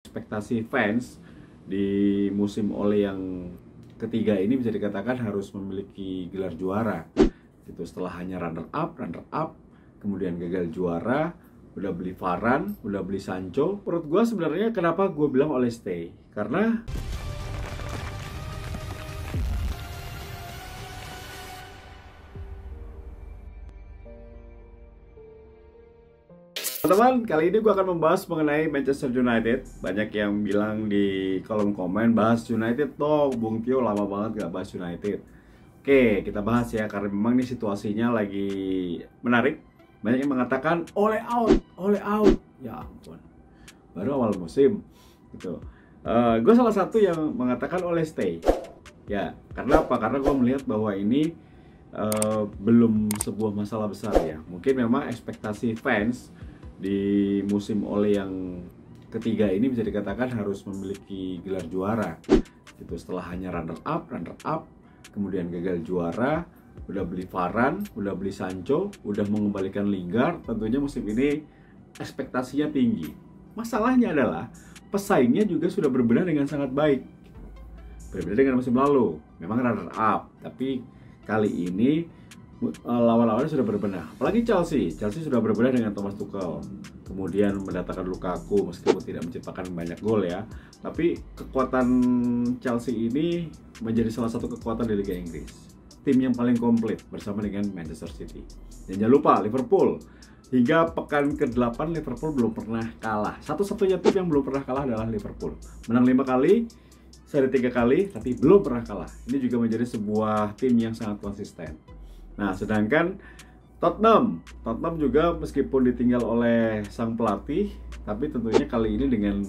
Ekspektasi fans di musim Ole yang ketiga ini bisa dikatakan harus memiliki gelar juara. Itu setelah hanya runner up, kemudian gagal juara, udah beli Varane, udah beli Sancho. Menurut gue sebenarnya kenapa gue bilang Ole stay? Karena teman-teman, kali ini gue akan membahas mengenai Manchester United. Banyak yang bilang di kolom komen, bahas United dong, Bung Tio lama banget gak bahas United. Oke, kita bahas ya, karena memang ini situasinya lagi menarik. Banyak yang mengatakan, Ole out, Ole out. Ya ampun, baru awal musim gitu. Gue salah satu yang mengatakan Ole stay. Ya, karena apa? Karena gue melihat bahwa ini belum sebuah masalah besar ya. Mungkin memang ekspektasi fans di musim Ole yang ketiga ini bisa dikatakan harus memiliki gelar juara. Itu setelah hanya runner up, kemudian gagal juara, udah beli Varane, udah beli Sancho, udah mengembalikan Lingard. Tentunya musim ini ekspektasinya tinggi. Masalahnya adalah pesaingnya juga sudah berbenah dengan sangat baik. Berbeda dengan musim lalu, memang runner up, tapi kali ini lawan-lawannya sudah berbenah. Apalagi Chelsea sudah berbenah dengan Thomas Tuchel. Kemudian mendatangkan Lukaku meskipun tidak menciptakan banyak gol ya. Tapi kekuatan Chelsea ini menjadi salah satu kekuatan di Liga Inggris. Tim yang paling komplit bersama dengan Manchester City. Dan jangan lupa Liverpool. Hingga pekan ke-8 Liverpool belum pernah kalah. Satu-satunya tim yang belum pernah kalah adalah Liverpool. Menang 5 kali, seri 3 kali, tapi belum pernah kalah. Ini juga menjadi sebuah tim yang sangat konsisten. Nah, sedangkan Tottenham juga meskipun ditinggal oleh sang pelatih, tapi tentunya kali ini dengan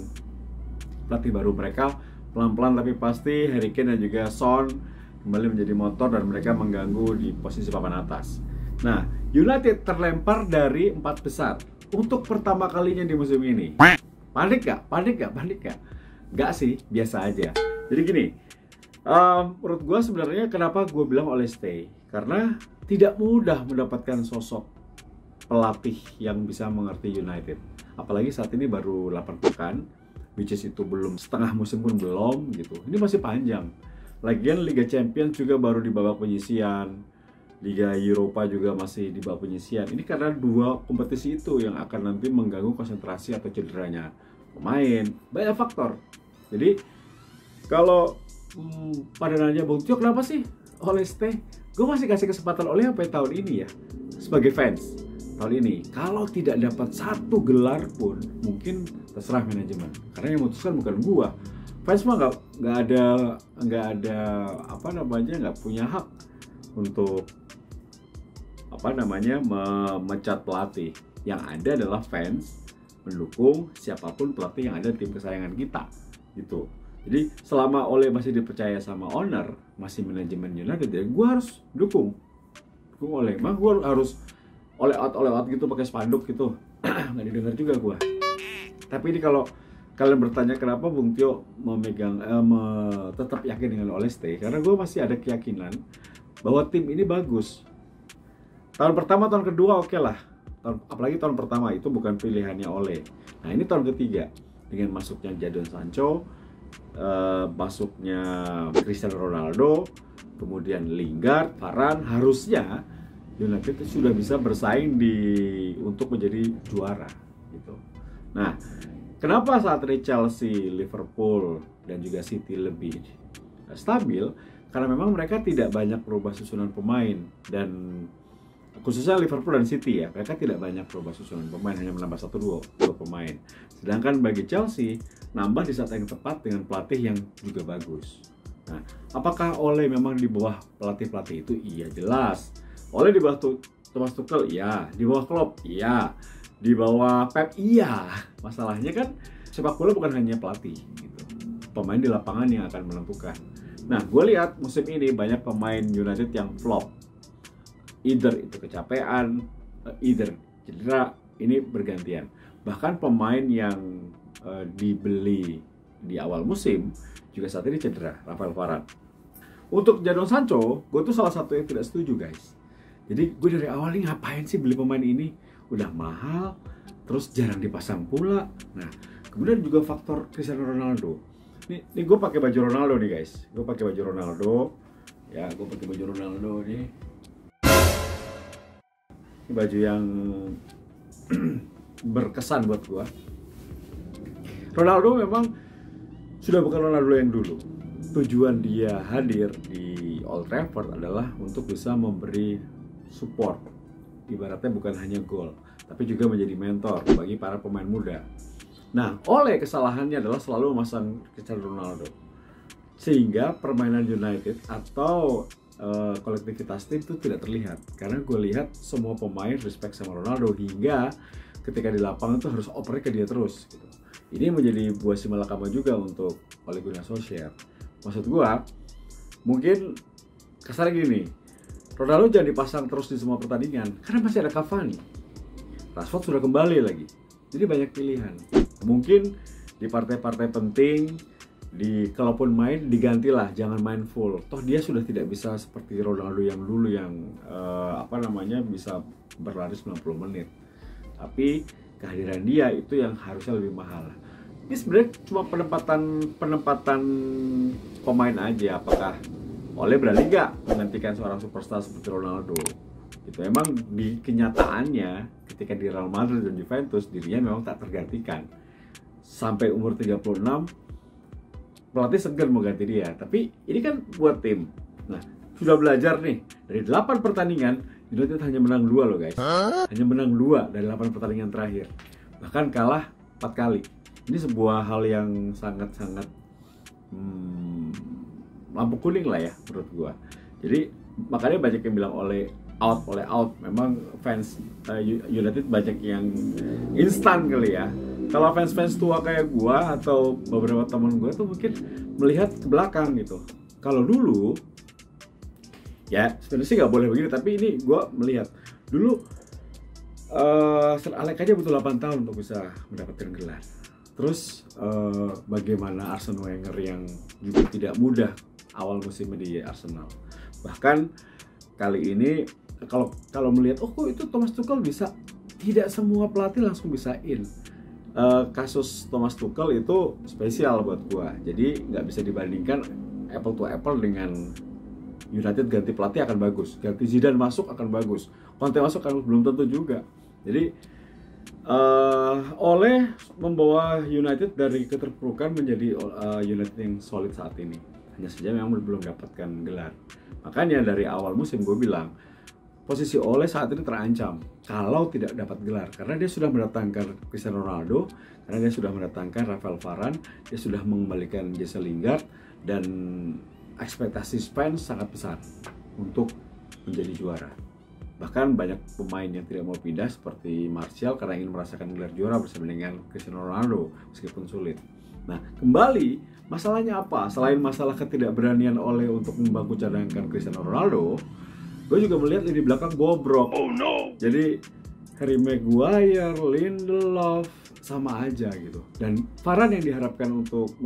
pelatih baru mereka pelan-pelan tapi pasti Harry Kane dan juga Son kembali menjadi motor dan mereka mengganggu di posisi papan atas. Nah, United terlempar dari 4 besar untuk pertama kalinya di musim ini. Panik gak? Gak sih, biasa aja. Jadi gini, menurut gue sebenarnya kenapa gue bilang Ole stay? Karena tidak mudah mendapatkan sosok pelatih yang bisa mengerti United. Apalagi saat ini baru 8 pekan, which is itu belum setengah musim pun belum gitu. Ini masih panjang. Lagian Liga Champions juga baru di babak penyisian. Liga Eropa juga masih di babak penyisian. Ini karena dua kompetisi itu yang akan nanti mengganggu konsentrasi atau cederanya pemain. Banyak faktor. Jadi kalau pada nanya Bung Tio kenapa sih Ole stay? Gue masih kasih kesempatan Ole sampai tahun ini ya, sebagai fans tahun ini. Kalau tidak dapat satu gelar pun, mungkin terserah manajemen. Karena yang memutuskan bukan gue. Fans mah nggak ada nggak punya hak untuk memecat pelatih. Yang ada adalah fans mendukung siapapun pelatih yang ada di tim kesayangan kita, gitu. Jadi selama Ole masih dipercaya sama owner, masih manajemen United, ya gue harus dukung Ole. Mah gue harus Ole out gitu pakai spanduk gitu, nggak didengar juga gue. Tapi ini kalau kalian bertanya kenapa Bung Tio tetap yakin dengan Ole stay, karena gue masih ada keyakinan bahwa tim ini bagus. Tahun pertama, tahun kedua oke lah. Apalagi tahun pertama itu bukan pilihannya Ole. Nah ini tahun ketiga dengan masuknya Jadon Sancho, masuknya Cristiano Ronaldo, kemudian Lingard, Varane, harusnya United sudah bisa bersaing untuk menjadi juara gitu. Nah, kenapa saat ini Chelsea, Liverpool dan juga City lebih stabil? Karena memang mereka tidak banyak berubah susunan pemain, dan khususnya Liverpool dan City ya, mereka tidak banyak berubah susunan pemain, hanya menambah 1-2 pemain. Sedangkan bagi Chelsea, nambah di saat yang tepat dengan pelatih yang juga bagus. Nah, apakah Ole memang di bawah pelatih-pelatih itu? Iya, jelas. Ole di bawah Thomas Tuchel, iya. Di bawah Klopp, iya. Di bawah Pep, iya. Masalahnya kan sepak bola bukan hanya pelatih gitu. Pemain di lapangan yang akan menentukan. Nah, gue lihat musim ini banyak pemain United yang flop. Either itu kecapean, either cedera, ini bergantian. Bahkan pemain yang dibeli di awal musim juga saat ini cedera, Rafael Varane. Untuk Jadon Sancho, gue tuh salah satu yang tidak setuju guys. Jadi gue dari awal nih ngapain sih beli pemain ini? Udah mahal, terus jarang dipasang pula. Nah, Kemudian juga faktor Cristiano Ronaldo. Nih gue pakai baju Ronaldo nih guys. Gue pakai baju Ronaldo. Ya, gue pakai baju Ronaldo nih. Ini baju yang berkesan buat gue. Ronaldo memang sudah bukan Ronaldo yang dulu. Tujuan dia hadir di Old Trafford adalah untuk bisa memberi support. Ibaratnya bukan hanya gol, tapi juga menjadi mentor bagi para pemain muda. Nah, Ole kesalahannya adalah selalu memasang Cristiano Ronaldo, sehingga permainan United atau kolektivitas tim itu tidak terlihat. Karena gue lihat semua pemain respect sama Ronaldo, hingga ketika di lapangan itu harus opernya ke dia terus gitu. Ini menjadi buah si malakama juga untuk Ole Gunnar Solskjaer. Maksud gue, mungkin kasarnya gini, Ronaldo jangan dipasang terus di semua pertandingan karena masih ada Cavani. Rashford sudah kembali lagi, jadi banyak pilihan. Mungkin di partai-partai penting, kalaupun main digantilah, jangan main full. Toh dia sudah tidak bisa seperti Ronaldo yang dulu yang bisa berlari 90 menit. Tapi kehadiran dia itu yang harusnya lebih mahal. Ini sebenarnya cuma penempatan pemain aja. Apakah Ole berani nggak menggantikan seorang superstar seperti Ronaldo? Itu emang di kenyataannya ketika di Real Madrid dan Juventus dirinya memang tak tergantikan. Sampai umur 36 pelatih segan mau ganti dia, tapi ini kan buat tim. Nah, sudah belajar nih dari 8 pertandingan United hanya menang 2 loh guys. Hanya menang 2 dari 8 pertandingan terakhir. Bahkan kalah 4 kali. Ini sebuah hal yang sangat-sangat lampu kuning lah ya menurut gua. Jadi makanya banyak yang bilang Ole out. Memang fans United banyak yang instan kali ya. Kalau fans tua kayak gua atau beberapa teman gua tuh mungkin melihat ke belakang gitu. Kalau dulu, ya sebenarnya sih nggak boleh begini, tapi ini gua melihat dulu Sir Alex aja butuh 8 tahun untuk bisa mendapatkan gelar. Terus bagaimana Arsene Wenger yang juga tidak mudah awal musim di Arsenal. Bahkan kali ini kalau melihat kok itu Thomas Tuchel bisa, tidak semua pelatih langsung bisa in. Kasus Thomas Tuchel itu spesial buat gua. Jadi nggak bisa dibandingkan apple to apple dengan United ganti pelatih akan bagus, ganti Zidane masuk akan bagus, Conte masuk akan belum tentu juga. Jadi Ole membawa United dari keterpurukan menjadi United yang solid saat ini. Hanya saja memang belum dapatkan gelar. Makanya dari awal musim gue bilang posisi Ole saat ini terancam kalau tidak dapat gelar, karena dia sudah mendatangkan Cristiano Ronaldo, karena dia sudah mendatangkan Rafael Varane, dia sudah mengembalikan Jesse Lingard, dan ekspektasi fans sangat besar untuk menjadi juara. Bahkan banyak pemain yang tidak mau pindah seperti Martial karena ingin merasakan gelar juara bersama dengan Cristiano Ronaldo meskipun sulit. Nah, kembali masalahnya apa? Selain masalah ketidakberanian Ole untuk membangun cadangan Cristiano Ronaldo, gue juga melihat lini belakang bobrok. Oh no. Jadi Harry Maguire, Lindelof sama aja gitu. Dan Varane yang diharapkan untuk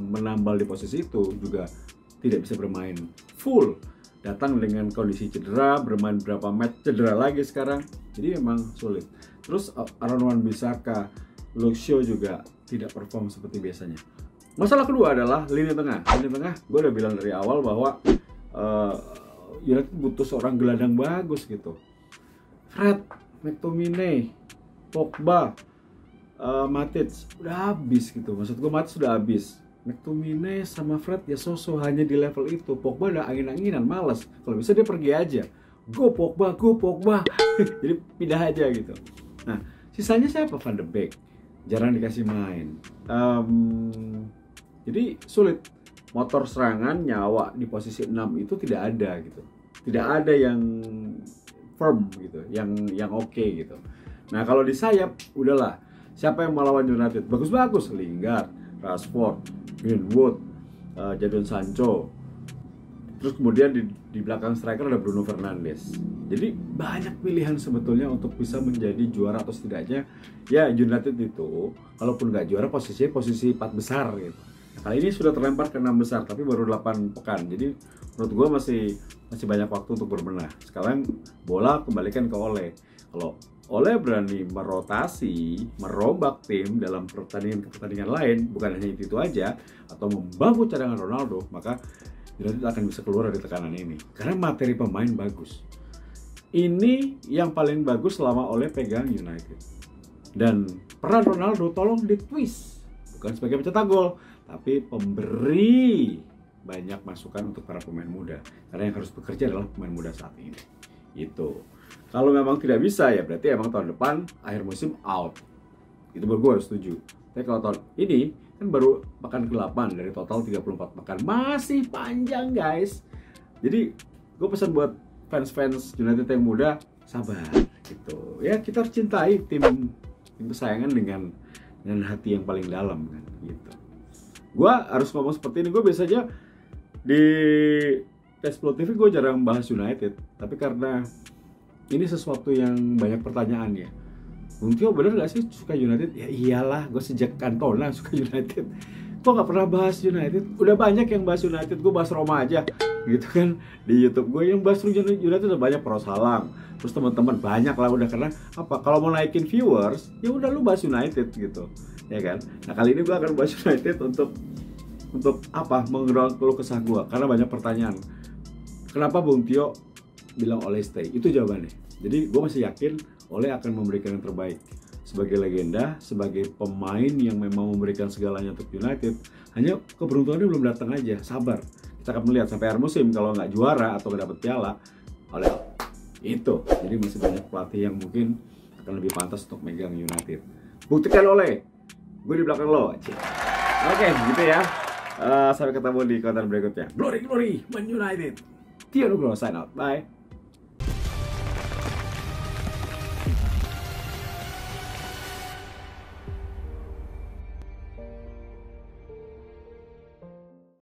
menambal di posisi itu juga tidak bisa bermain full. Datang dengan kondisi cedera, bermain berapa match cedera lagi sekarang. Jadi memang sulit. Terus Aaron Wan-Bissaka, Luke Shaw juga tidak perform seperti biasanya. Masalah kedua adalah lini tengah. Lini tengah, gue udah bilang dari awal bahwa United butuh seorang gelandang bagus gitu. Fred, McTominay, Pogba, Matic udah habis gitu. Maksud gue Matic sudah habis. McTominay sama Fred ya so-so hanya di level itu. Pogba udah angin-anginan, malas. Kalau bisa dia pergi aja. Go Pogba. Jadi pindah aja gitu. Nah, sisanya siapa? Van de Beek jarang dikasih main. Jadi sulit. Motor serangan nyawa di posisi 6 itu tidak ada gitu. Tidak ada yang firm gitu, yang oke gitu. Nah, kalau di sayap udahlah. Siapa yang melawan United? Bagus-bagus, Lingard, Rashford, Greenwood, Jadon Sancho. Terus kemudian di belakang striker ada Bruno Fernandes. Jadi banyak pilihan sebetulnya untuk bisa menjadi juara atau setidaknya ya United itu kalaupun nggak juara posisi 4 besar gitu. Nah, kali ini sudah terlempar ke 6 besar tapi baru 8 pekan. Jadi menurut gue masih banyak waktu untuk berbenah. Sekarang bola kembalikan ke Ole. Kalau Ole berani merotasi, merombak tim dalam pertandingan lain, bukan hanya itu aja, atau membangun cadangan Ronaldo, maka United akan bisa keluar dari tekanan ini. Karena materi pemain bagus. Ini yang paling bagus selama Ole pegang United. Dan peran Ronaldo tolong ditwist, bukan sebagai pencetak gol, tapi pemberi banyak masukan untuk para pemain muda. Karena yang harus bekerja adalah pemain muda saat ini. Itu. Kalau memang tidak bisa ya berarti emang tahun depan akhir musim out. Itu baru gue harus setuju. Tapi kalau tahun ini kan baru pekan ke-8 dari total 34 pekan. Masih panjang guys. Jadi gue pesan buat fans-fans United yang muda, sabar gitu. Ya kita harus cintai tim kesayangan dengan hati yang paling dalam kan gitu. Gue harus ngomong seperti ini. Gue biasanya di Tesplo TV gue jarang bahas United, tapi karena ini sesuatu yang banyak pertanyaan ya. Bung Tio bener gak sih suka United? Ya iyalah, gue sejak Cantona suka United. Gue gak pernah bahas United. Udah banyak yang bahas United, gue bahas Roma aja gitu kan di YouTube gue. Yang bahas United udah banyak, Prosalang. Terus teman-teman banyak lah udah, karena apa? Kalau mau naikin viewers, ya udah lu bahas United gitu, ya kan? Nah kali ini gue akan bahas United untuk apa? Mengeluarkan keluh kesah gue, karena banyak pertanyaan. Kenapa Bung Tio bilang Ole stay? Itu jawabannya. Jadi gue masih yakin Ole akan memberikan yang terbaik. Sebagai legenda, sebagai pemain yang memang memberikan segalanya untuk United, hanya keberuntungannya belum datang aja. Sabar, kita akan melihat sampai akhir musim. Kalau nggak juara atau nggak dapet piala, Ole itu. Jadi masih banyak pelatih yang mungkin akan lebih pantas untuk megang United. Buktikan Ole, gue di belakang lo. Oke, gitu ya. Sampai ketemu di konten berikutnya. Glory, glory, Man United. Tio Nugroho sign out. Bye.